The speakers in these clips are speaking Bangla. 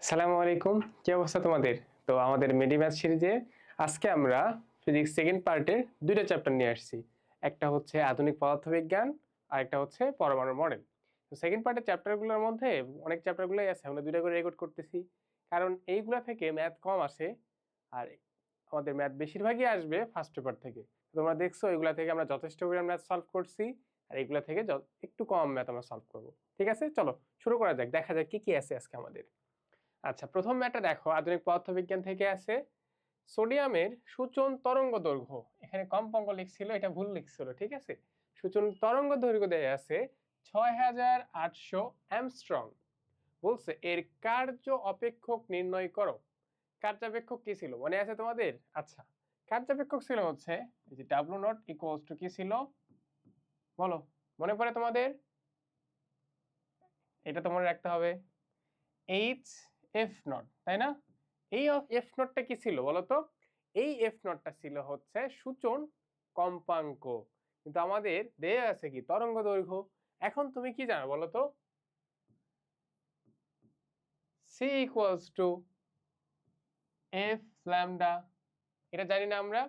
আসসালামু আলাইকুম, কি অবস্থা তোমাদের? তো আমাদের মেডিম্যাথ সিরিজে আজকে আমরা ফিজিক্স সেকেন্ড পার্টের দুইটা চ্যাপ্টার নিয়ে আসছি। একটা হচ্ছে আধুনিক পদার্থবিজ্ঞান আর একটা হচ্ছে পরমাণু মডেল। তো সেকেন্ড পার্টের চ্যাপ্টারগুলোর মধ্যে অনেক চ্যাপ্টারগুলোই আছে, আমরা দুইটা করে রেকর্ড করতেছি কারণ এইগুলা থেকে ম্যাথ কম আসে আর আমাদের ম্যাথ বেশিরভাগই আসবে ফার্স্ট পেপার থেকে। তোমরা দেখছো এগুলা থেকে আমরা যথেষ্ট করে ম্যাথ সলভ করছি আর এগুলা থেকে একটু কম ম্যাথ আমরা সলভ করবো। ঠিক আছে, চলো শুরু করা যাক, দেখা যাক কি কি আছে আজকে আমাদের। আচ্ছা, প্রথম ম্যাটটা দেখো, আধুনিক পদার্থবিজ্ঞান থেকে আছে সোডিয়ামের সূচন তরঙ্গ দৈর্ঘ্য। এখানে কম্পাঙ্ক লিখছিল, এটা ভুল লিখছিল, ঠিক আছে। সূচন তরঙ্গ দৈর্ঘ্য দেয়া আছে ৬৮০০ অ্যামস্ট্রং। বলছে এর কার্য অপেক্ষক নির্ণয় করো। কার্যাপেক্ষক কি ছিল মনে আছে তোমাদের? আচ্ছা, কার্যাপেক্ষক ছিল হচ্ছে এই যে ডাব্লিউ নট ইকুয়ালস টু কি ছিল বলো, মনে পড়ে তোমাদের? এটা তো মনে রাখতে হবে, এইচ এফ নট, তাই না? এই এফ নটটা কি ছিল বলতো? এই এফ নটটা ছিল হচ্ছে সূচন কম্পাঙ্ক, কিন্তু আমাদের দেয়া আছে কি তরঙ্গ দৈর্ঘ্য। এখন তুমি কি জানো বলতো? C equals to F lambda, এটা জানি না আমরা।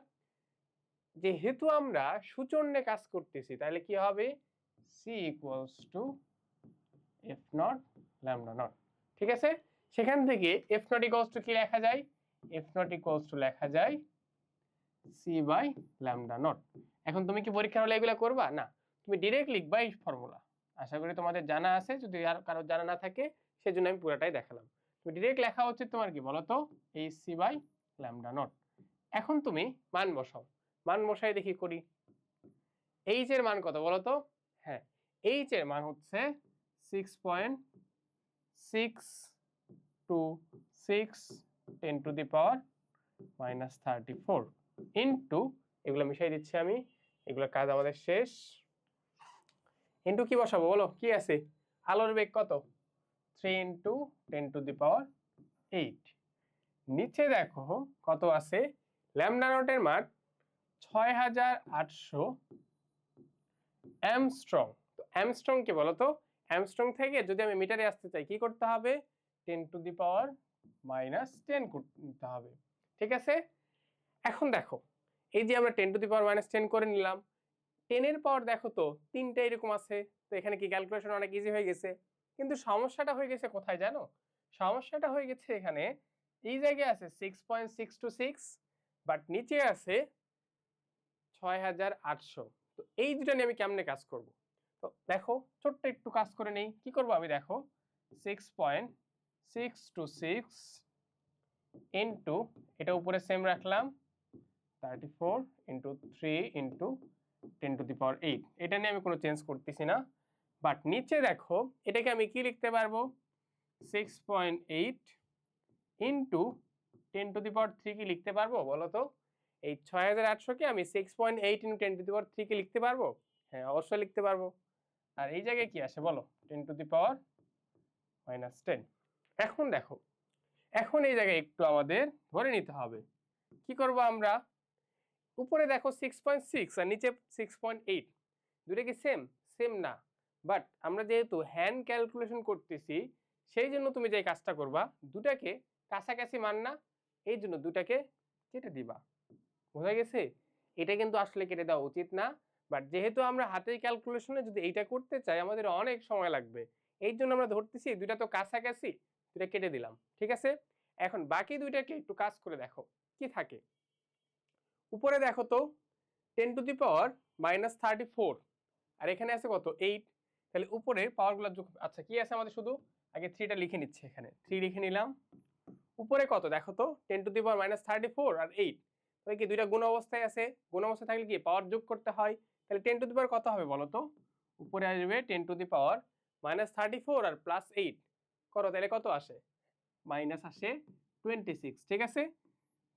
যেহেতু আমরা সূচন নিয়ে কাজ করতেছি তাহলে কি হবে? C equals to F not lambda not, ঠিক আছে। সেখান থেকে এফ নট ইকুয়ালস টু কি লেখা যায়? এফ নট ইকুয়ালস টু লেখা যায় সি বাই ল্যামডা নট। এখন তুমি কি পরীক্ষার হলে এগুলো করবা না, তুমি ডিরেক্ট লিখবা এই ফর্মুলা। আশা করি তোমাদের জানা আছে, যদি আর কারো জানা না থাকে সেজন্য আমি পুরোটাই দেখালাম। তুমি ডিরেক্ট লেখা উচিত তোমার কি বলতো, এই সি বাই ল্যামডা নট। এখন তুমি মান বসাও, মান বসাই দেখি করি। এইচ এর মান কত বলতো? হ্যাঁ, এইচ এর মান হচ্ছে 6.626 10⁻⁻34 ইন্টু, এগুলো মিশাই দিচ্ছি আমি, এগুলো কাজ আমাদের শেষ। ইন্টু কি বসাবো বলো, কি আছে? আলোর বেগ কত? 3 ইন্টু 10⁻8। নিচে দেখো কত আছে, ল্যামডা নটের মান ৬৮০০ অ্যামস্ট্রং। তো অ্যামস্ট্রং কি বলতো? অ্যামস্ট্রং থেকে যদি আমি মিটারে আসতে চাই কি করতে হবে? 10⁻⁻10 করতে হবে, ঠিক আছে। এখন দেখো, এই যে আমরা 10⁻⁻10 করে নিলাম, 10 এর পাওয়ার দেখো তো তিনটা এরকম আছে, তো এখানে কি ক্যালকুলেশন অনেক ইজি হয়ে গেছে। কিন্তু সমস্যাটা হয়ে গেছে কোথায় জানো? সমস্যাটা হয়ে গেছে এখানে, এই জায়গায় আছে 6.626 বাট নিচে আছে ৬৮০০। তো এই দুটো নিয়ে আমি কেমনে কাজ করব? তো দেখো ছোট্ট একটু কাজ করে নেই, কি করব আমি দেখো, 6.626 ইন্টু, এটা উপরে সেম রাখলাম 34 ইন্টু 3 ইন্টু 10⁻8। এটা নিয়ে আমি কোনো চেঞ্জ করতেছি না। বাট নিচে দেখো এটাকে আমি কি লিখতে পারবো? 6.8 ইন্টু 10⁻3 কি লিখতে পারবো বলো তো? এই ৬৮০০ কে আমি 6.8 ইন্টু 10⁻3 কে লিখতে পারবো? হ্যাঁ, অবশ্যই লিখতে পারবো। আর এই জায়গায় কি আসে বলো? 10⁻⁻10। এখন দেখো, এখন এই জায়গায় একটু আমাদের ধরে নিতে হবে, কি করব আমরা? উপরে দেখো 6.6 আর নিচে 6.8, দুটো কি সেম? সেম না। বাট আমরা যেহেতু হ্যান্ড ক্যালকুলেশন করতেছি সেই জন্য তুমি যে কাজটা করবা, দুটাকে কাছাকাছি মান না, এই জন্য দুটাকে কেটে দিবা। বোঝা গেছে? এটা কিন্তু আসলে কেটে দেওয়া উচিত না, বাট যেহেতু আমরা হাতের ক্যালকুলেশনে যদি এইটা করতে চাই আমাদের অনেক সময় লাগবে, এই জন্য আমরা ধরতেছি দুইটা তো কাছাকাছি, দুটা কেটে দিলাম, ঠিক আছে। এখন বাকি দুইটাকে একটু কাজ করে দেখো কি থাকে। উপরে দেখো তো 10⁻⁻34 আর এখানে আছে কত? 8। তাহলে উপরে পাওয়ারগুলো যোগ, আচ্ছা কি আছে আমাদের, শুধু আগে 3টা লিখে নিচ্ছি, এখানে 3 লিখে নিলাম। উপরে কত দেখো তো, 10⁻⁻34 আর 8, তাহলে কি দুইটা গুণ অবস্থায় আছে? গুণ অবস্থায় থাকলে কি পাওয়ার যোগ করতে হয়, তাহলে 10 কত হবে বলো তো? উপরে আসবে 10⁻⁻34 আর +8 করো, তাহলে কত আসে? মাইনাস আসে 26, ঠিক আছে।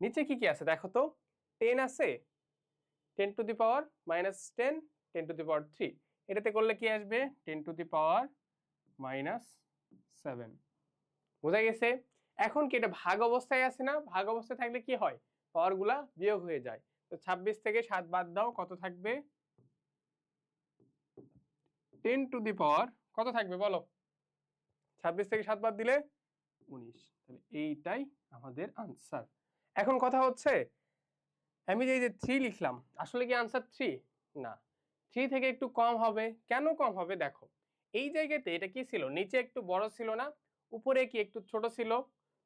নিচে কি কি আছে দেখো তো, 10 আছে, 10⁻⁻10 10⁻3, এটাতে করলে কি আসবে? 10⁻⁻7। বোঝা গেছে? এখন কি এটা ভাগ অবস্থায় আছে না? ভাগ অবস্থায় থাকলে কি হয়, পাওয়ার গুলা বিয়োগ হয়ে যায়। তো 26 থেকে 7 বাদ দাও, কত থাকবে? 10 কত থাকবে বলো? 26 থেকে 7 বাদ দিলে 19। তাহলে এইটাই আমাদের আনসার। এখন কথা হচ্ছে আমি যে 3 লিখলাম আসলে কি আনসার 3? না, 3 থেকে একটু কম হবে। কেন কম হবে দেখো, এই জায়গাতে এটা কি ছিল, নিচে একটু বড় ছিল না, উপরে কি একটু ছোট ছিল।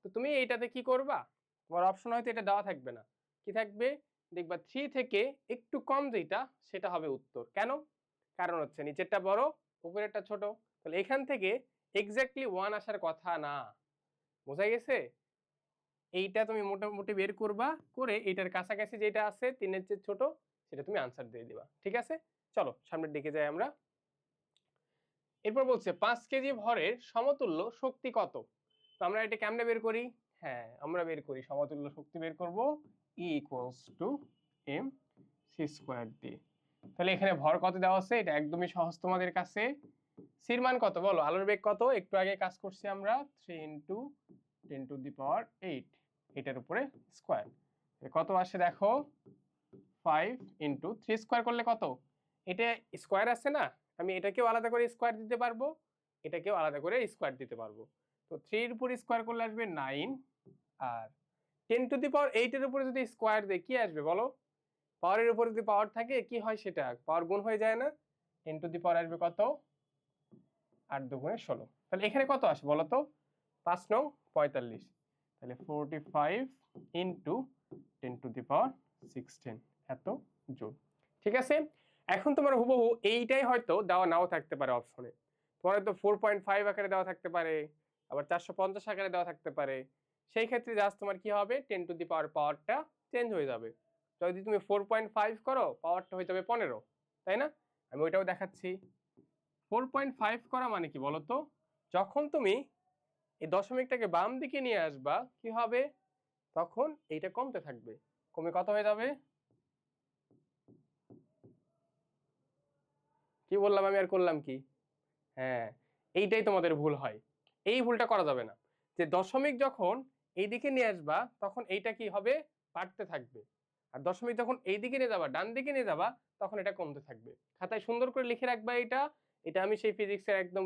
তো তুমি এইটাতে কি করবা, তোমার অপশন হয়তো এটা দেওয়া থাকবে না, কি থাকবে, দেখবা 3 থেকে একটু কম যেটা সেটা হবে উত্তর। কেন? কারণ হচ্ছে নিচেরটা বড়, উপরেরটা ছোট। তাহলে এখান থেকে এক্স্যাক্টলি 1 আসার কথা না। বোঝা গেছে? এইটা তুমি মোটামুটি বের করবা, করে এটার কাছাকাছি যেটা আছে 3-এর চেয়ে ছোট সেটা তুমি আনসার দিয়ে দিবা। ঠিক আছে, চলো সামনের দিকে যাই আমরা। এরপর বলছে 5 কেজি ভরের সমতুল্য শক্তি কত। তো আমরা এটা কেমনে বের করি? হ্যাঁ, আমরা বের করি সমতুল্য শক্তি বের করব E = mc² দিয়ে। তাহলে এখানে ভর কত দেওয়া আছে, এটা একদমই সহজ তোমাদের কাছে। সির মান কত বলো, আলোর বেগ কত, একটু আগে কাজ করছি আমরা, 3 × 10⁸, এটার উপরে স্কয়ার। কত আসে দেখো, 5 × 3² করলে কত, এটা স্কয়ার আছে না, আমি এটাকেও আলাদা করে স্কয়ার দিতে পারবো, এটাকেও আলাদা করে স্কয়ার দিতে পারবো। তো 3 এর উপর স্কয়ার করলে আসবে 9, আর 10⁸ এর উপরে যদি স্কয়ার দেই কি আসবে বলো, পাওয়ারের উপর যদি পাওয়ার থাকে কি হয়, সেটা পাওয়ার গুণ হয়ে যায় না, 10⁻⁴ আসবে কত, 8 × 2 = 16। তাহলে এখানে কত আসে বলো তো, 5 9 45, তাহলে 45 × 10⁻16 এত জুল। ঠিক আছে, এখন তোমার হুবহু এইটাই হয়তো দেওয়া নাও থাকতে পারে অপশনে, তোমার হয়তো 4.5 আকারে দেওয়া থাকতে পারে, আবার 450 আকারে দেওয়া থাকতে পারে। সেই ক্ষেত্রে জাস্ট তোমার কি হবে, 10⁻⁴ পাওয়ারটা চেঞ্জ হয়ে যাবে। যদি তুমি 4.5 করো পাওয়ারটা হয়ে যাবে 15, তাই না? আমি ওইটাও দেখাচ্ছি। 4.5 করা মানে কি বলতো, যখন তুমি এই দশমিকটাকে বাম দিকে নিয়ে আসবা কি হবে, তখন এইটা কমতে থাকবে, কমে কত হয়ে যাবে, কি বললাম আমি আর করলাম কি, হ্যাঁ এইটাই তোমাদের ভুল হয়। এই ভুলটা করা যাবে না, যে দশমিক যখন এই দিকে নিয়ে আসবা তখন এইটা কি হবে, বাড়তে থাকবে, আর দশমিক যখন এই দিকে নিয়ে যাবা, ডান দিকে নিয়ে যাবা, তখন এটা কমতে থাকবে। খাতায় সুন্দর করে লিখে রাখবা এটা। এটা আমি সেই ফিজিক্সের একদম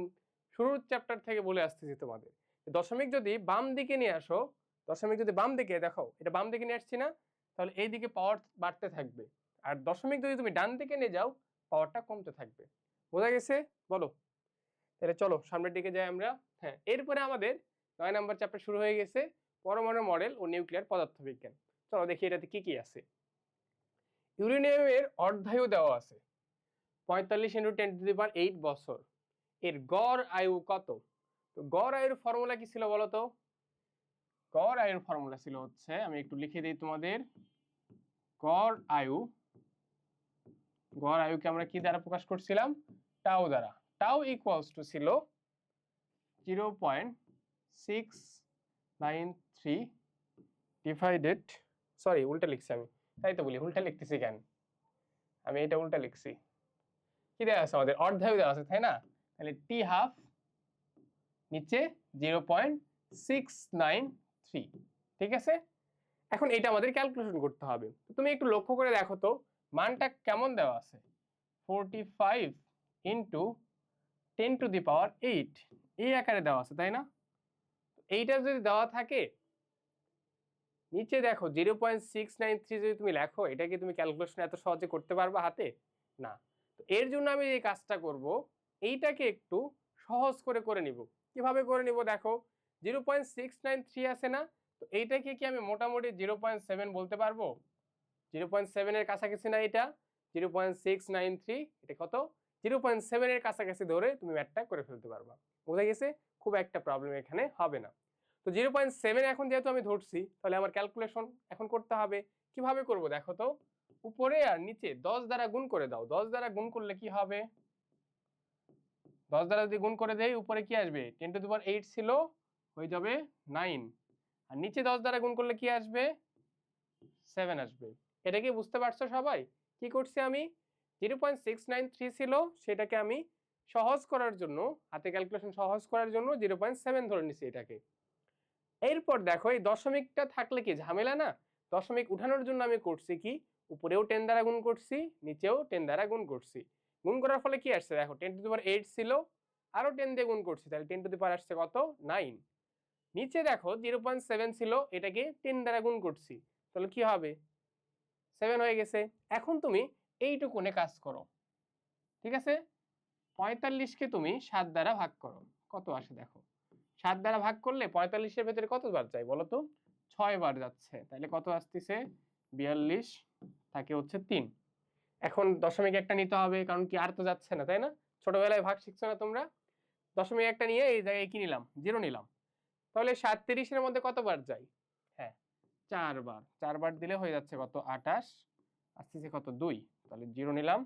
শুরুর চ্যাপ্টার থেকে বলে আসতেছি তোমাদের, দশমিক যদি বাম দিকে নিয়ে আসো, দশমিক যদি বাম দিকে দেখো, এটা বাম দিকে নিয়ে আসছি না, তাহলে এই দিকে পাওয়ার বাড়তে থাকবে, আর দশমিক যদি তুমি ডান দিকে নিয়ে যাও পাওয়ারটা কমতে থাকবে। বোঝা গেছে বলো? তাহলে চলো সামনের দিকে যাই আমরা। হ্যাঁ, এরপরে আমাদের 9 নম্বর চ্যাপ্টার শুরু হয়ে গেছে, পরমাণু মডেল ও নিউক্লিয়ার পদার্থবিজ্ঞান। চলো দেখি এটাতে কি কি আছে। ইউরেনিয়ামের অর্ধায়ু দেওয়া আছে 45 × 10⁸ বছর, এর গড় আয়ু কত? তো গড় আয়ুর ফর্মুলা কি ছিল বলো তো, গড় আয়ুর ফর্মুলা ছিল হচ্ছে, আমি একটু লিখে দিই তোমাদের, গড় আয়ু, গড় আয়ুকে আমরা কি দ্বারা প্রকাশ করছিলাম, টাউ দ্বারা। টাউ ছিল 0.693 ডিভাইডেড, সরি উল্টা লিখছি আমি, তাই তো বলি উল্টা লিখতেছি কেন, আমি এটা উল্টা লিখছি। কি দেওয়া আছে আমাদের, অর্ধায়ু দেওয়া আছে তাই না, তাহলে t½ নিচে 0.693, ঠিক আছে। এখন এটা আমাদের ক্যালকুলেশন করতে হবে। তুমি একটু লক্ষ্য করে দেখো তো মানটা কেমন দেওয়া আছে, 45 × 10⁸ এই আকারে দেওয়া আছে তাই না। এইটা যদি দেওয়া থাকে নিচে দেখো 0.693 যদি তুমি লেখো, এটা কি তুমি ক্যালকুলেশন এত সহজে করতে পারবে হাতে? না। তো এর জন্য আমি এই কাজটা করব, এইটাকে একটু সহজ করে করে নিব। কিভাবে করে নিব দেখো, 0.693 আছে না, তো এইটাকে কি আমি মোটামুটি 0.7 বলতে পারবো, 0.7 এর কাছাকাছি না এটা, 0.693 এটা কত, 0.7 এর কাছাকাছি ধরে তুমি ম্যাথটা করে ফেলতে পারবা। বোঝা গেছে? খুব একটা প্রবলেম এখানে হবে না। তো 0.7 এখন যেহেতু আমি ধরছি, তাহলে আমার ক্যালকুলেশন এখন করতে হবে। কিভাবে করব দেখো তো, উপরে আর নিচে 10 দ্বারা গুণ করে দাও। 10 দ্বারা গুণ করলে কি হবে, 10 দ্বারা যদি গুণ করে দেই উপরে কি আসবে, 10⁸ ছিল, হয়ে যাবে 9, আর নিচে 10 দ্বারা গুণ করলে কি আসবে, 7 আসবে। এটা কি বুঝতে পারছো সবাই? কি করছি আমি, 0.693 ছিল, সেটাকে আমি সহজ করার জন্য, হাতে ক্যালকুলেশন সহজ করার জন্য 0.7 ধরে নিছি এটাকে। এরপর দেখো এই দশমিকটা থাকলে কি ঝামেলা না, দশমিক উঠানোর জন্য আমি করছি কি, উপরেও 10 দ্বারা গুণ করছি, নিচেও 10 দ্বারা গুণ করছি। গুণ করার ফলে কি আসছে দেখো, 10⁸ ছিল, আরো 10 দিয়ে গুণ করছি, তাহলে 10⁸ আসছে কত, 9। নিচে দেখো 0.7 ছিল, এটাকে 10 দ্বারা গুণ করছি, তাহলে কি হবে 7 হয়ে গেছে। এখন তুমি এইটুকুনে কাজ করো, ঠিক আছে। 45কে তুমি 7 দ্বারা ভাগ করো, কত আসে দেখো। 7 দ্বারা ভাগ করলে 45-এর ভেতরে কতবার যায় বলো তো, 6 বার যাচ্ছে, তাহলে কত আসতেছে 42, থাকে হচ্ছে 3। এখন দশমিক একটা নিতে হবে, কারণ কি আর তো যাচ্ছে না, তাই না? ছোটবেলায় ভাগ শিখছো না তোমরা, দশমিক একটা নিয়ে এই জায়গায় কি নিলাম, 0 নিলাম। তাহলে 37-এর মধ্যে কতবার যায়, হ্যাঁ 4 বার, 4 বার দিলে হয়ে যাচ্ছে কত 28, আসতেছে কত 2, তাহলে 0 নিলাম।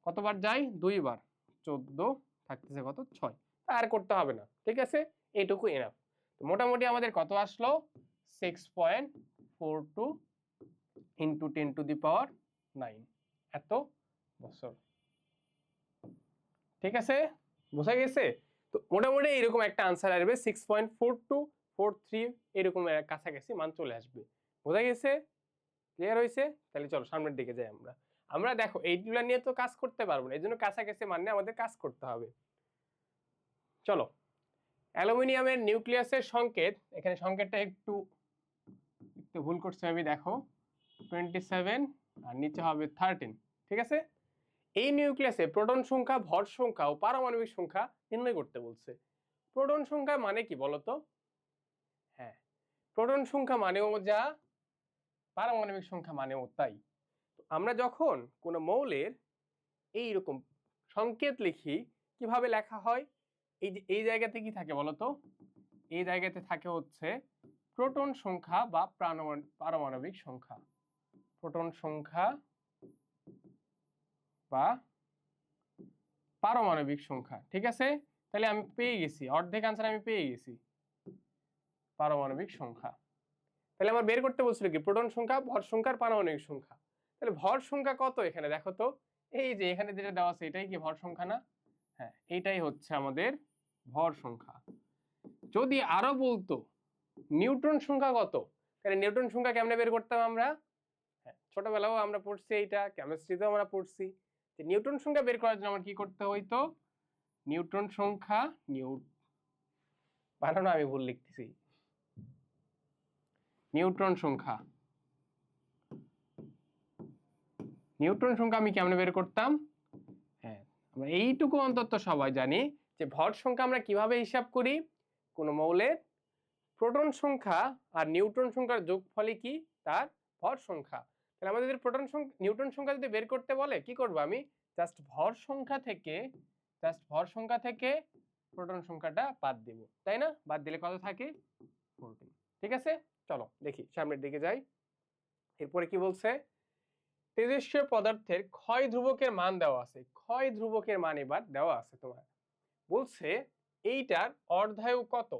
কতবার যায় 2 বার, 14, থাকতেছে কত 6, আর করতে হবে না, ঠিক আছে, এইটুকু এনাফ। তো মোটামুটি আমাদের কত আসলো 6.42 ইন্টু 10⁹, এত বছর, ঠিক আছে, বোঝা গেছে? তো মোটামুটি এরকম একটা আনসার আসবে 6.4243, এরকম কাছাকাছি মান চলে আসবে। বোঝা গেছে, ক্লিয়ার হয়েছে? তাহলে চলো সামনের দিকে যাই। আমরা দেখো এইগুলা নিয়ে তো কাজ করতে পারবো না, এই জন্য কাছাকাছি মান নিয়ে আমাদের কাজ করতে হবে। চলো, অ্যালুমিনিয়ামের নিউক্লিয়াসের সংকেত, এখানে সংকেতটা একটু ভুল করছে আমি, দেখো 27 আর নিচে হবে 13, ঠিক আছে। এই নিউক্লিয়াসে প্রোটন সংখ্যা, ভর সংখ্যা ও পারমাণবিক সংখ্যা নির্ণয় করতে বলছে। প্রোটন সংখ্যা মানে কি বলতো, হ্যাঁ প্রোটন সংখ্যা মানেও যা, পারমাণবিক সংখ্যা মানেও তাই। আমরা যখন কোনো মৌলের এইরকম সংকেত লিখি, কিভাবে লেখা হয়, এই যে এই জায়গাতে কি থাকে বলতো, এই জায়গাতে থাকে হচ্ছে প্রোটন সংখ্যা বা পারমাণবিক সংখ্যা, প্রোটন সংখ্যা বা পারমাণবিক সংখ্যা, ঠিক আছে। তাহলে আমি পেয়ে গেছি, অর্ধেক আনসার আমি পেয়ে গেছি, পারমাণবিক সংখ্যা। তাহলে আমার বের করতে বলছিল কি প্রোটন সংখ্যা, ভর সংখ্যা, পারমাণবিক সংখ্যা। তাহলে ভর সংখ্যা কত এখানে দেখো তো, এই যে এখানে যেটা দেওয়া আছে এটাই কি ভর সংখ্যা না, হ্যাঁ এইটাই হচ্ছে আমাদের ভর সংখ্যা। যদি আরো বলতো নিউটন সংখ্যা কত, তাহলে নিউটন সংখ্যা কেমনে বের করতাম আমরা, হ্যাঁ ছোটবেলাও আমরা পড়ছি, এইটা কেমিস্ট্রিতেও আমরা পড়ছি, যে নিউটন সংখ্যা বের করার জন্য আমার কি করতে হইতো, নিউটন সংখ্যা, বানানো আমি ভুল লিখতেছি, নিউটন সংখ্যা, নিউটন সংখ্যা আমি কেমনে বের করতাম, হ্যাঁ আমরা এইটুকু অন্তত সবাই জানি যে ভর সংখ্যা আমরা কিভাবে হিসাব করি, কোন মৌলের প্রোটন সংখ্যা আর নিউটন সংখ্যার যোগফলই কি তার ভর সংখ্যা। তাহলে আমাদের যদি নিউটন সংখ্যা যদি বের করতে বলে কি করব, আমি জাস্ট ভর সংখ্যা থেকে প্রোটন সংখ্যাটা বাদ দিব, তাই না? বাদ দিলে কত থাকে 14, ঠিক আছে। চলো দেখি সামনের দিকে যাই। এরপরে কি বলছে, তেজস্ক্রিয় পদার্থের ক্ষয় ধ্রুবকের মান দেওয়া আছে, ক্ষয় ধ্রুবকের মান এবার দেওয়া আছে তোমার, বলছে এইটার অর্ধায়ু কত।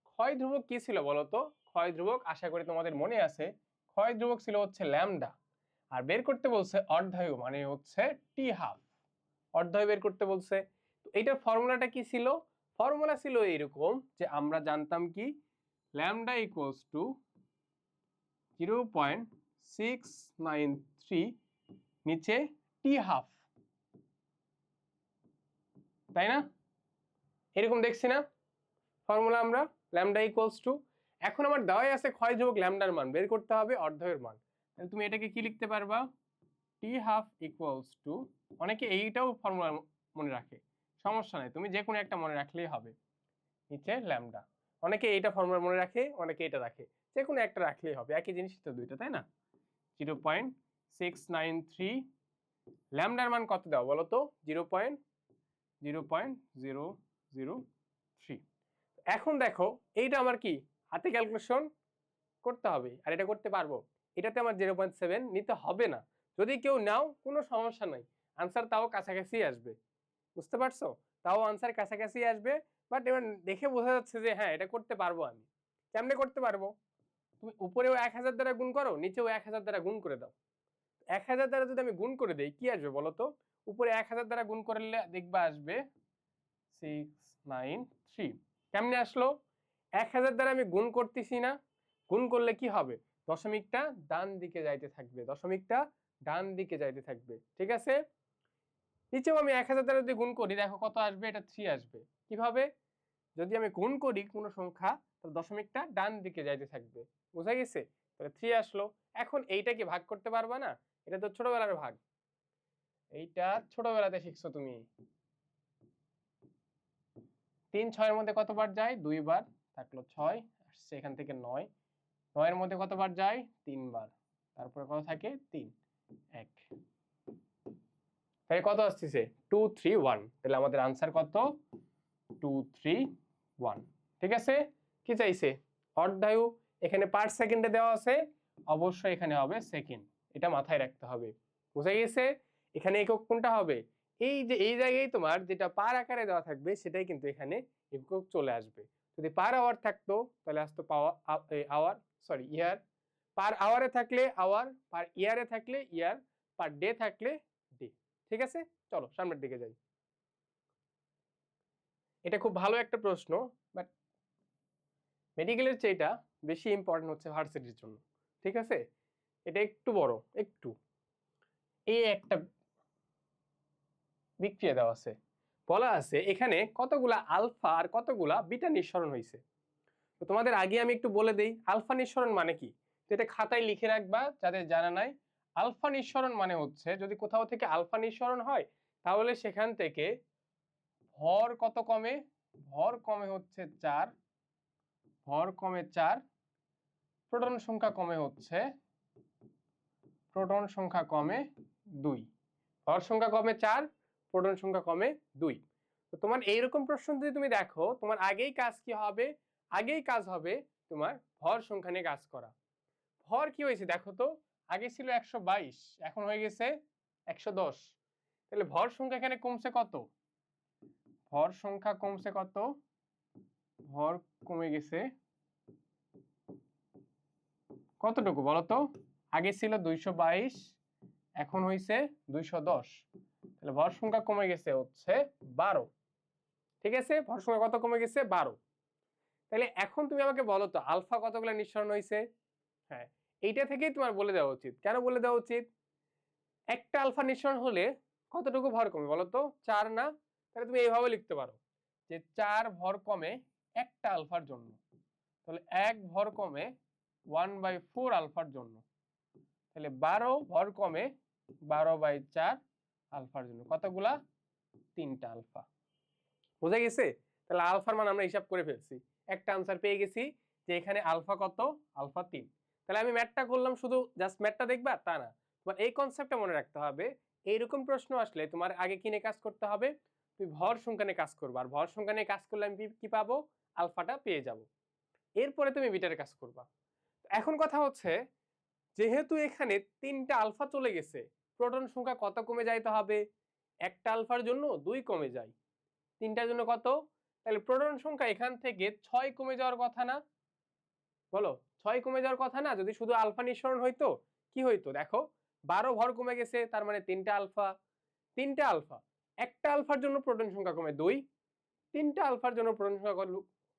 ক্ষয় ধ্রুবক কি ছিল বলতো, ক্ষয় ধ্রুবক আশা করি তোমাদের মনে আছে, ক্ষয় ধ্রুবক ছিল হচ্ছে ল্যামডা, আর বের করতে বলছে অর্ধায়ু মানে হচ্ছে টি12, অর্ধায়ু বের করতে বলছে। তো এইটার ফর্মুলাটা কি ছিল, ফর্মুলা ছিল এইরকম যে আমরা জানতাম কি ল্যামডা ইকুয়ালস টু 0.693 নিচে টি12, তাই না? এরকম দেখছি না ফর্মুলা আমরা, ল্যামডা ইকুয়ালস টু, এখন আমার দেওয়াই আছে ক্ষয় ধ্রুবক ল্যামডার মান, বের করতে হবে অর্ধায়ুর মান। তাহলে তুমি এটাকে কি লিখতে পারবা, টি12 ইকুয়ালস টু, অনেকে এইটাও ফর্মুলা মনে রাখে, সমস্যা নাই, তুমি যে কোনো একটা মনে রাখলেই হবে, নিচে ল্যামডা। অনেকে এইটা ফর্মুলা মনে রাখে, অনেকে এটা রাখে, যে কোনো একটা রাখলেই হবে, একই জিনিস তো দুইটা, তাই না? 0.693, ল্যামডার মান কত দাও বলো তো, 0.003। এখন দেখো এইটা আমার কি হাতে ক্যালকুলেশন করতে হবে, আর এটা করতে পারবো, এটাতে আমার 0.7 নিতে হবে না, যদি কেউ নাও কোনো সমস্যা নাই, আনসার তাও কাছাকাছি আসবে, বুঝতে পারছো, তাও আনসার কাছাকাছি আসবে। বাট এবার দেখে বোঝা যাচ্ছে যে হ্যাঁ এটা করতে পারবো আমি। কেমনে করতে পারবো, তুমি উপরেও 1000 দ্বারা গুণ করো, নিচেও 1000 দ্বারা গুণ করে দাও। 1000 দ্বারা যদি আমি গুণ করে দেই কি আসবে বলো তো, উপরে 1000 দ্বারা গুণ করলে দেখবা আসবে 693। কেমনে আসলো, 1000 দ্বারা আমি গুণ করতেছি না, গুণ করলে কি হবে, দশমিকটা ডান দিকে যাইতে থাকবে, দশমিকটা ডান দিকে যাইতে থাকবে, ঠিক আছে। নিচেও আমি 1000 দ্বারা যদি গুণ করি দেখো কত আসবে, এটা 3 আসবে। কিভাবে, যদি আমি গুণ করি কোনো সংখ্যা, তাহলে দশমিকটা ডান দিকে যাইতে থাকবে। বোঝা গেছে? তাহলে 3 আসলো। এখন এইটা কি ভাগ করতে পারবা না? এটা তো ছোটবেলার ভাগ, এইটা ছোটবেলাতে শিখছো তুমি। 3 6 এর মধ্যে কতবার যায়? 2 বার, থাকলো 6 আসছে এখান থেকে 9। 9 এর মধ্যে কতবার যায়? 3 বার, তারপরে কত থাকে? 3 1। তাহলে কত আসছে? 2 3 1। তাহলে আমাদের आंसर কত? 2 3 1। ঠিক আছে? কি চাইছে? অর্ধায়ু, এখানে পার সেকেন্ডে দেওয়া আছে, অবশ্যই এখানে হবে সেকেন্ড, এটা মাথায় রাখতে হবে। বুঝা গেছে? এখানে একক কোনটা হবে? এই যে এই জায়গায় তোমার যেটা পার আকারে দেওয়া থাকবে সেটাই কিন্তু এখানে একক চলে আসবে। যদি পার আওয়ার থাকতো তাহলে আসতো আওয়ার, সরি ইয়ার। পার আওয়ারে থাকলে আওয়ার, পার ইয়ারে থাকলে ইয়ার, পার ডে থাকলে ডে। ঠিক আছে, চলো সামনের দিকে যাই। এটা খুব ভালো একটা প্রশ্ন, বাট মেডিকেলের চেয়েটা বেশি ইম্পর্টেন্ট হচ্ছে ভার্সিটির জন্য। ঠিক আছে, এটা একটু বড়, একটু এই একটা বিক্রিয়া দেওয়া আছে, বলা আছে এখানে কতগুলা আলফা আর কতগুলা বিটা নিঃসরণ হয়েছে। তো তোমাদের আগে আমি একটু বলে দেই আলফা নিঃসরণ মানে কি, তো এটা খাতায় লিখে রাখবা যাদের জানা নাই। আলফা নিঃসরণ মানে হচ্ছে যদি কোথাও থেকে আলফা নিঃসরণ হয় তাহলে সেখান থেকে ভর কত কমে? ভর কমে হচ্ছে 4, ভর কমে 4, প্রোটন সংখ্যা কমে হচ্ছে, প্রোটন সংখ্যা কমে 2। ভর সংখ্যা কমে 4, প্রোটন সংখ্যা কমে 2। তো তোমার এইরকম প্রশ্ন যদি তুমি দেখো, তোমার আগেই কাজ কি হবে? আগেই কাজ হবে তোমার ভর সংখ্যা নিয়ে কাজ করা। ভর কি হয়েছে দেখো তো, আগে ছিল 122, এখন হয়ে গেছে 110। তাহলে ভর সংখ্যা এখানে কমছে কত? ভর সংখ্যা কমছে কত? ভর কমে গেছে কতটুকু বলতো? আগে ছিল 222, এখন হয়েছে 210। তাহলে ভর সংখ্যা কমে গেছে হচ্ছে 12। ঠিক আছে, ভর সংখ্যা কত কমে গেছে? 12। তাহলে এখন তুমি আমাকে বলো তো আলফা কতগুলো নিঃসরণ হয়েছে? হ্যাঁ, এইটা থেকেই তোমার বলে দেওয়া উচিত। কেন বলে দেওয়া উচিত? একটা আলফা নিঃসরণ হলে কতটুকু ভর কমে বলো তো? 4 না? তাহলে তুমি এইভাবে লিখতে পারো যে 4 ভর কমে একটা আলফার জন্য, তাহলে 1 ভর কমে 1/4 আলফার জন্য, তাহলে 12 ভর কমে 12/4 আলফার জন্য। কতগুলা? 3টা আলফা। বুঝা গেছে? তাহলে আলফার মান আমরা হিসাব করে ফেলছি, একটা আনসার পেয়ে গেছি যে এখানে আলফা কত? আলফা 3। তাহলে আমি ম্যাথটা করলাম, শুধু জাস্ট ম্যাথটা দেখবা তা না, তোমার এই কনসেপ্টটা মনে রাখতে হবে। এইরকম প্রশ্ন আসলে তোমার আগে কি নিয়ে কাজ করতে হবে? তুমি ভর সংখ্যা নিয়ে কাজ করবা, আর ভর সংখ্যা নিয়ে কাজ করলে আমি কি পাবো? আলফাটা পেয়ে যাব। এরপরে তুমি বিটারে কাজ করবা। এখন কথা হচ্ছে যেহেতু এখানে 3টা আলফা চলে গেছে, প্রোটন সংখ্যা কত কমে যাইতে হবে? একটা আলফার জন্য 2 কমে যায়, 3টার জন্য কত? তাহলে প্রোটন সংখ্যা এখান থেকে 6 কমে যাওয়ার কথা না? বলো, 6 কমে যাওয়ার কথা না? যদি শুধু আলফা নিঃসরণ হইতো কি হইতো দেখো, 12 ভর কমে গেছে, তার মানে 3টা আলফা। 3টা আলফা, একটা আলফার জন্য প্রোটন সংখ্যা কমে 2, 3টা আলফার জন্য প্রোটন সংখ্যা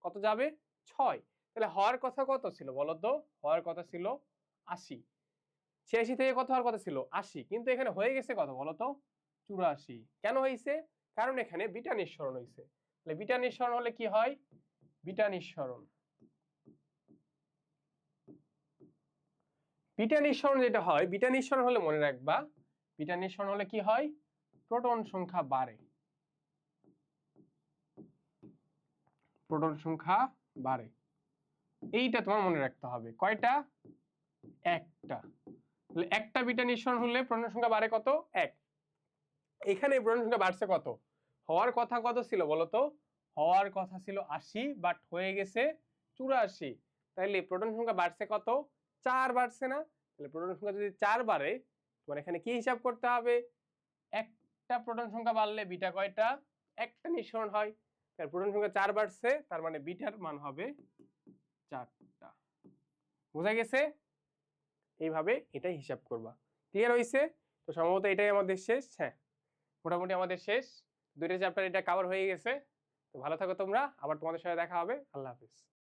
কত যাবে? 6। তাহলে হওয়ার কথা কত ছিল বলো তো? হওয়ার কথা ছিল 80। 86 থেকে কত হওয়ার কথা ছিল? 80, কিন্তু এখানে হয়ে গেছে কত বলো তো? 84। কেন হয়েছে? কারণ এখানে বিটা নিঃসরণ হয়েছে। তাহলে বিটা নিঃসরণ হলে কি হয়? বিটা নিঃসরণ, বিটা নিঃসরণ যেটা হয়, বিটা নিঃসরণ হলে মনে রাখবা, বিটা নিঃসরণ হলে কি হয়? প্রোটন সংখ্যা বাড়ে, প্রোটন সংখ্যা বাড়ে। এইটা তোমার মনে রাখতে হবে। কয়টা? একটা। তাহলে একটা বিটা নিঃসরণ হলে প্রোটন সংখ্যা বাড়ে কত? 1। এখানে প্রোটন সংখ্যা বাড়ছে কত? হওয়ার কথা কত ছিল বলতো? হওয়ার কথা ছিল 80, বাট হয়ে গেছে 84। তাহলে প্রোটন সংখ্যা বাড়ছে কত? 4 বাড়ছে না? তাহলে প্রোটন সংখ্যা যদি 4 বাড়ে, তোমার এখানে কি হিসাব করতে হবে? একটা প্রোটন সংখ্যা বাড়লে বিটা কয়টা? একটা নিঃসরণ হয়। তাহলে প্রোটন সংখ্যা 4 বাড়ছে, তার মানে বিটার মান হবে 4টা। বোঝা গেছে? এইভাবে এটাই হিসাব করবা। ক্লিয়ার হইছে? তো সম্ভবত এটাই আমাদের শেষ। হ্যাঁ, মোটামুটি আমাদের শেষ, 2টা চ্যাপ্টার এটা কভার হয়ে গেছে। তো ভালো থাকো তোমরা, আবার তোমাদের সাথে দেখা হবে। আল্লাহ হাফেজ।